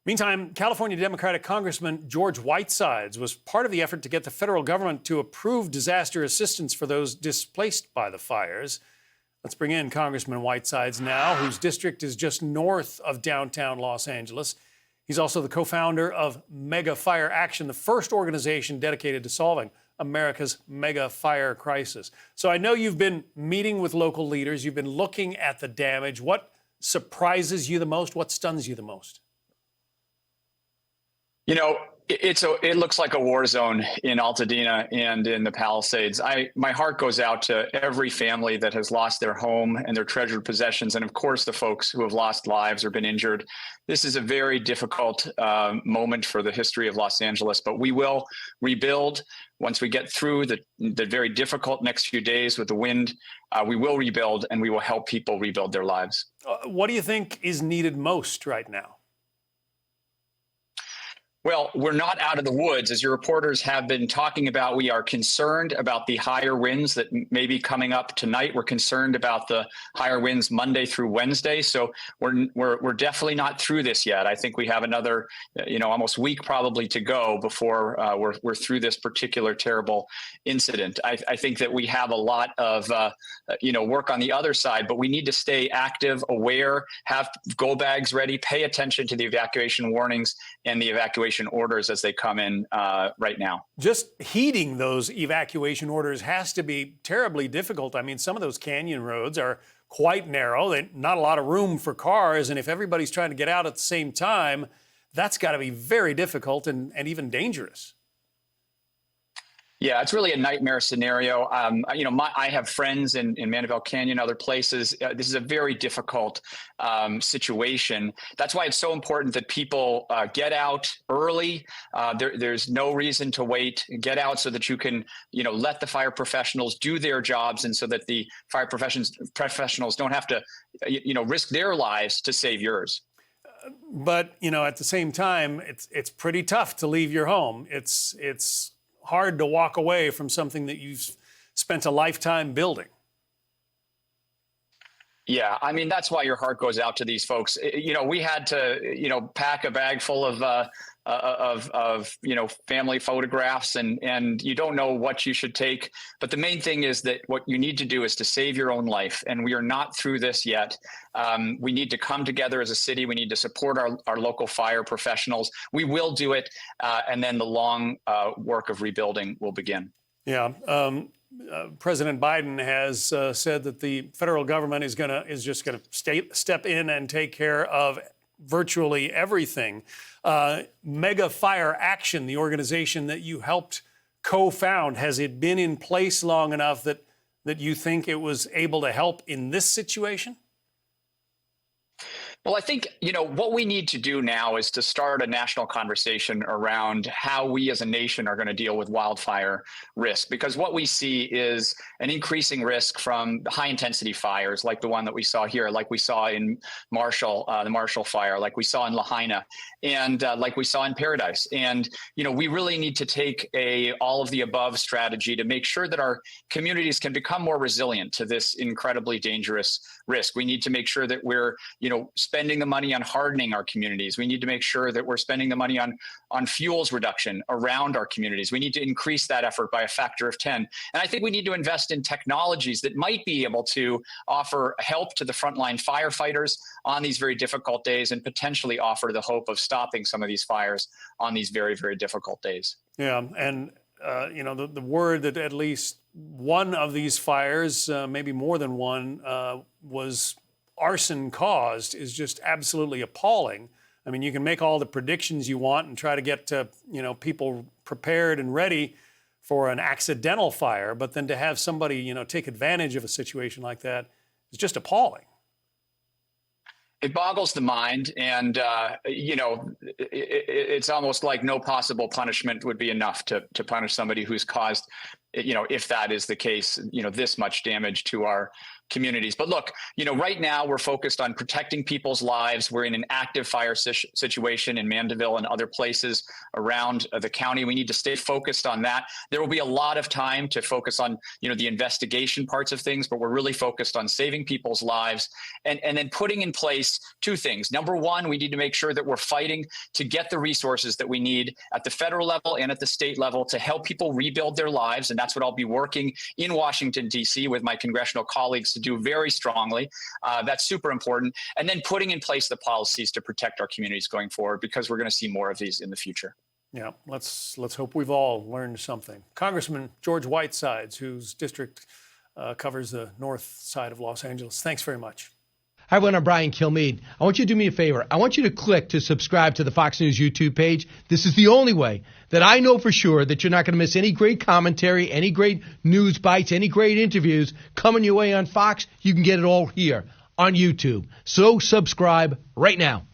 Meantime, California Democratic Congressman George Whitesides was part of the effort to get the federal government to approve disaster assistance for those displaced by the fires. Let's bring in Congressman Whitesides now, whose district is just north of downtown Los Angeles. He's also the co-founder of Mega Fire Action, the first organization dedicated to solving America's mega fire crisis. So I know you've been meeting with local leaders. You've been looking at the damage. What surprises you the most? What stuns you the most? You know, it looks like a war zone in Altadena and in the Palisades. My heart goes out to every family that has lost their home and their treasured possessions, and of course the folks who have lost lives or been injured. This is a very difficult moment for the history of Los Angeles, but we will rebuild once we get through the very difficult next few days with the wind. We will rebuild, and we will help people rebuild their lives. What do you think is needed most right now? Well, we're not out of the woods. As your reporters have been talking about, we are concerned about the higher winds that may be coming up tonight. We're concerned about the higher winds Monday through Wednesday. So we're definitely not through this yet. I think we have another, almost week probably to go before we're through this particular terrible incident. I think that we have a lot of, work on the other side, but we need to stay active, aware, have go bags ready, pay attention to the evacuation warnings and the evacuation orders as they come in right now. Just heeding those evacuation orders has to be terribly difficult. I mean, some of those canyon roads are quite narrow, not a lot of room for cars, and if everybody's trying to get out at the same time, that's got to be very difficult and even dangerous. Yeah, it's really a nightmare scenario. I have friends in Mandeville Canyon, other places. This is a very difficult situation. That's why it's so important that people get out early. There's no reason to wait. Get out so that you can, let the fire professionals do their jobs, and so that the fire professionals don't have to, risk their lives to save yours. But at the same time, it's pretty tough to leave your home. It's hard to walk away from something that you've spent a lifetime building. Yeah, I mean, that's why your heart goes out to these folks. We had to, pack a bag full of family photographs, and you don't know what you should take. But the main thing is that what you need to do is to save your own life. And we are not through this yet. We need to come together as a city. We need to support our local fire professionals. We will do it. And then the long work of rebuilding will begin. Yeah. President Biden has said that the federal government is just gonna step in and take care of virtually everything. Mega Fire Action, the organization that you helped co-found, has it been in place long enough that you think it was able to help in this situation? Well, I think, what we need to do now is to start a national conversation around how we as a nation are going to deal with wildfire risk, because what we see is an increasing risk from high intensity fires like the one that we saw here, like we saw in Marshall, the Marshall fire, like we saw in Lahaina, and like we saw in Paradise. And, we really need to take a all of the above strategy to make sure that our communities can become more resilient to this incredibly dangerous risk. We need to make sure that we're, spending the money on hardening our communities. We need to make sure that we're spending the money on fuels reduction around our communities. We need to increase that effort by a factor of 10. And I think we need to invest in technologies that might be able to offer help to the frontline firefighters on these very difficult days, and potentially offer the hope of stopping some of these fires on these very, very difficult days. Yeah, and the word that at least one of these fires, maybe more than one, was arson caused is just absolutely appalling. I mean, you can make all the predictions you want and try to get people prepared and ready for an accidental fire, but then to have somebody, take advantage of a situation like that is just appalling. It boggles the mind, and it's almost like no possible punishment would be enough to punish somebody who's caused, if that is the case, this much damage to our communities. But look, right now we're focused on protecting people's lives. We're in an active fire situation in Mandeville and other places around the county. We need to stay focused on that. There will be a lot of time to focus on, the investigation parts of things, but we're really focused on saving people's lives and then putting in place two things. Number one, we need to make sure that we're fighting to get the resources that we need at the federal level and at the state level to help people rebuild their lives. And that's what I'll be working in Washington, D.C. with my congressional colleagues to do very strongly. That's super important. And then putting in place the policies to protect our communities going forward, because we're going to see more of these in the future. Yeah, let's hope we've all learned something. Congressman George Whitesides, whose district covers the north side of Los Angeles, thanks very much. Hi, everyone. I'm Brian Kilmeade. I want you to do me a favor. I want you to click to subscribe to the Fox News YouTube page. This is the only way that I know for sure that you're not going to miss any great commentary, any great news bites, any great interviews coming your way on Fox. You can get it all here on YouTube. So subscribe right now.